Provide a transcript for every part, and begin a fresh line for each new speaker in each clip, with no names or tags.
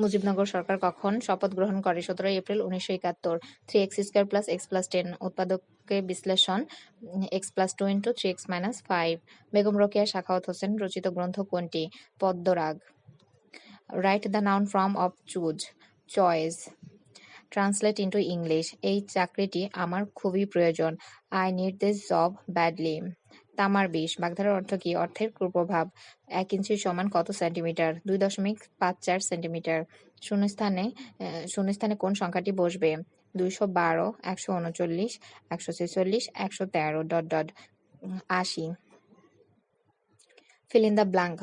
মুজিবনগর সরকার কখন শপথ গ্রহণ করে? 17 এপ্রিল 1971। 3x² + x + 10 উৎপাদকে বিশ্লেষণ x + 2 × 3x - 5। বেগম রোকেয়া সাখাওয়াত হোসেন রচিত গ্রন্থ কোনটি? Padmarag. Write the noun form of choose. Choice. Translate into English. এই চাকরিটি আমার খুবই প্রয়োজন। I need this job badly. তামার বিষ। বাগধারার অর্থ কি? অর্থের কুপ্রভাব। 1 ইঞ্চি সমান কত সেন্টিমিটার? 2.54 সেন্টিমিটার। শূন্যস্থানে কোন সংখ্যাটি বসবে? 212, 139, 146, 113. 80। Fill in the blank.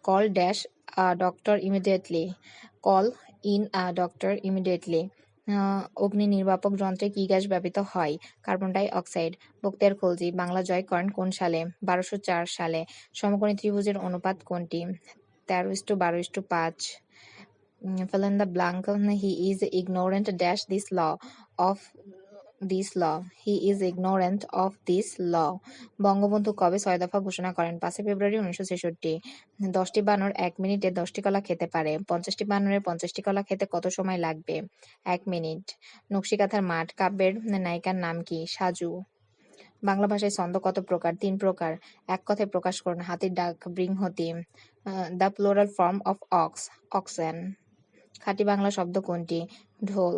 Call dash a doctor immediately. Call in a doctor immediately. অগ্নি নির্বাপক যন্ত্রে কি গ্যাস ব্যবহৃত হয়? Carbon die oxide. Bakhtiyar Khalji Bangla জয় করেন কোন সালে? 1204 সালে। সমকোণী ত্রিভুজের অনুপাত কোনটি? 13:12:5। Fill in the blank. He is ignorant dash this law of this law. He is ignorant of this law. Bangabandhu কবে 6 দফা ঘোষণা করেন? 5 ফেব্রুয়ারি 1966। 10টি বানর 1 মিনিটে 10টি কলা খেতে পারে। 50টি বানরের 50টি কলা খেতে কত সময় লাগবে? 1 মিনিট। নকশিকাঁথার মাঠ কাব্যের নায়িকার নাম কি? সাজু। বাংলা ভাষায় ছন্দ কত প্রকার? 3 প্রকার। এক কথায় প্রকাশ করুন। হাতির ডাক বৃংহতি। The plural form of ox, oxen. খাঁটি বাংলা শব্দ কোনটি? ঢোল।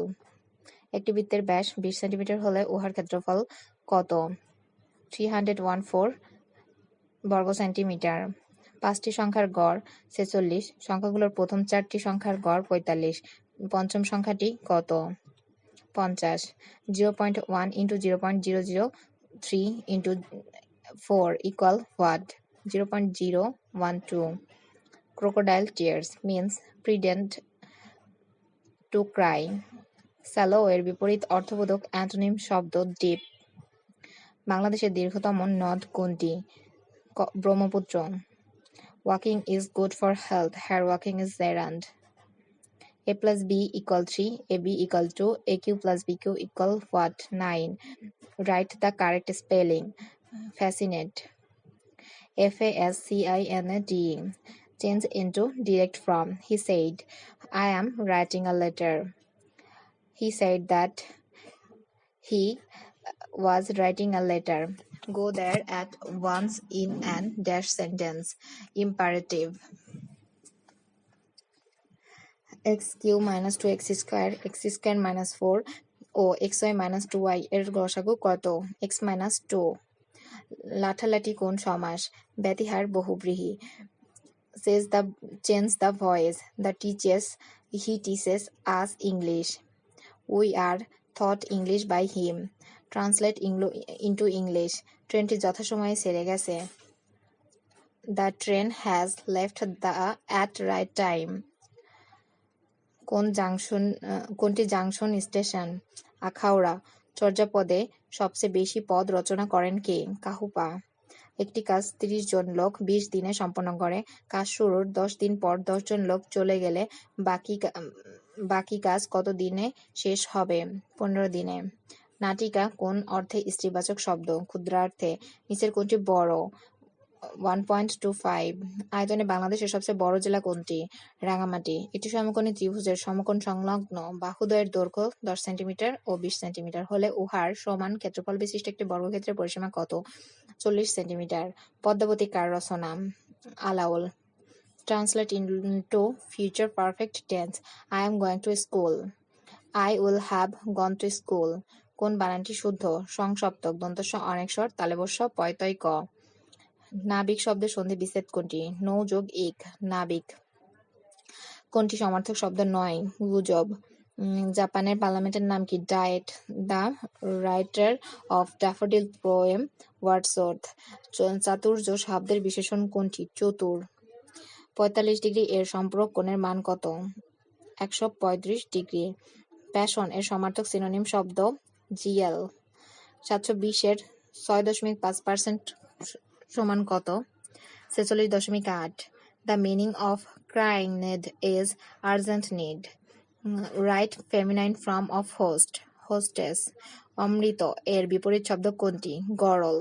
একটি বৃত্তের ব্যাস 20 সেন্টিমিটার হলে উহার ক্ষেত্রফল কত? 314 বর্গ সেন্টিমিটার। 5টি সংখ্যার গড় 46। সংখ্যাগুলোর প্রথম 4টি সংখ্যার গড় 45। পঞ্চম সংখ্যাটি কত? 50। 0.1 × 0.003 × 4 equal what? 0.012. Crocodile tears means pretend to cry. Shallow এর বিপরীত অর্থবোধক অ্যান্টোনিম শব্দ ডিপ। বাংলাদেশের দীর্ঘতম নদ কোনটি? Brahmaputra. Walking is good for health, here walking is errand. A plus B equal 3, AB equal 2, AQ plus BQ equal what? 9. Write the correct spelling. Fascinate. FASCINATE. Change into direct from. He said, I am writing a letter. He said that he was writing a letter. Go there at once in an dash sentence. Imperative. x cube minus 2x square, x square minus 4 ও xy minus 2y এর গসাগু কত? x minus 2. লাঠালাঠি কোন সমাস? ব্যতিহার বহুব্রীহি। Change the voice. He teaches us English. We are taught English by him. Translate into English. ট্রেনটি যথাসময়ে ছেড়ে গেছে। The train has left at right time. কোনটি জাংশন স্টেশন? আখাউড়া। চর্যাপদে সবচেয়ে বেশি পদ রচনা করেন কে? কাহুপা। একটি কাজ 30 জন লোক 20 দিনে সম্পন্ন করে। কাজ শুরুর 10 দিন পর 10 জন লোক চলে গেলে বাকি কাজ কত দিনে শেষ হবে? 15 দিনে। নাটিকা কোন অর্থে স্ত্রীবাচক শব্দ? ক্ষুদ্রার্থে। নিচের কোনটি বড়? 1.25। আয়তনে বাংলাদেশের সবচেয়ে বড় জেলা কোনটি? রাঙামাটি। একটি সমকোণী ত্রিভুজের সমকোণ সংলগ্ন বাহুদ্বয়ের দৈর্ঘ্য 10 সেন্টিমিটার ও 20 সেন্টিমিটার হলে উহার সমান ক্ষেত্রফল বিশিষ্ট একটি বর্গক্ষেত্রের পরিসীমা কত? 40 centimetre. Padmavati car Rachana? Alaol. Translate into future perfect tense. I am going to school. I will have gone to school. কোন বানানটি শুদ্ধ? সংসপ্তক দন্তস্ব অনেকস্বর তালব্য পয়তয় ক। নাবিক শব্দের সন্ধি বিচ্ছেদ কোনটি? নৌ যোগ ইক, নাবিক। কোনটি সমার্থক শব্দ নয়? গুজব। জাপানের পার্লামেন্টের নাম কি? Diet. The writer of daffodil poem Wordsworth. চাতুর্য শব্দের বিশেষণ কোনটি? চতুর। 45 ডিগ্রি এর সম্পূরক কোণের মান কত? 135 ডিগ্রি। প্যাশন এর সমার্থক সিনোনিম শব্দ? জিএল। 720 এর 6.5% সমান কত? 46.8। The meaning of crying need is urgent need. Right feminine form of host, hostess. অমৃত এর বিপরীত শব্দ কোনটি? গরল।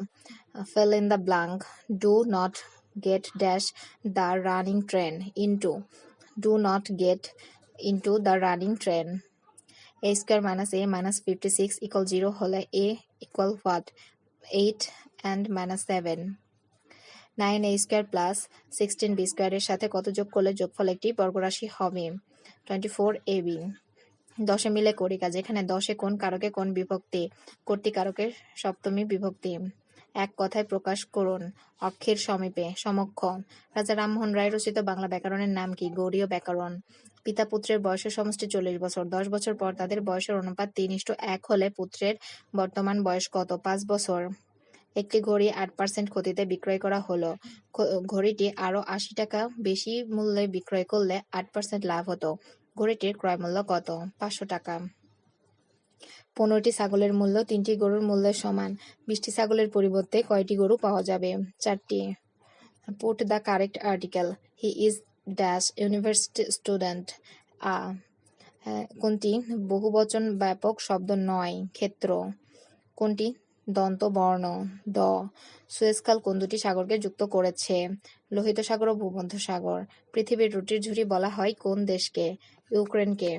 Fill in the blank. Do not get dash the running train into. Do not get into the running train. A square minus a minus 56 equal 0 হলে a equal what? 8 and minus 7. 9a square plus 16b square এর সাথে কত যোগ করলে যোগফল একটি বর্গরাশি হবে? 24ab. 10 মিলে করি কাজ। এখানে 10 কোন কারকে কোন বিভক্তি? কর্তৃকারকের সপ্তমী বিভক্তি। এক কথায় প্রকাশ করুন। অক্ষের সমীপে সমক্ষ। রাজা রামমোহন রায় রচিত বাংলা ব্যাকরণের নাম কি? গৌড়ীয় ব্যাকরণ। পিতা পুত্রের বয়সের সমষ্টি 40 বছর। 10 বছর পর তাদের বয়সের অনুপাত 3:1 হলে পুত্রের বর্তমান বয়স কত? 5 বছর। একটি ঘড়ি 8% ক্ষতিতে বিক্রয় করা হলো। ঘড়িটি আরো 80 টাকা বেশি মূল্যে বিক্রয় করলে 8% লাভ হতো। ঘড়িটির ক্রয় মূল্য কত? 500 টাকা। 15টি ছাগলের মূল্য 3টি গরুর মূল্যের সমান। 20টি ছাগলের পরিবর্তে কয়টি গরু পাওয়া যাবে? 4টি। Put the correct article. He is dash university student. কোনটি বহুবচন ব্যাপক শব্দ নয়? ক্ষেত্র। কোনটি দন্ত বর্ণ? দ। সুয়েজ খাল কোন দুটি সাগরকে যুক্ত করেছে? লোহিত সাগর ও ভূমধ্য সাগর। পৃথিবীর রুটির ঝুড়ি বলা হয় কোন দেশকে? ইউক্রেনকে।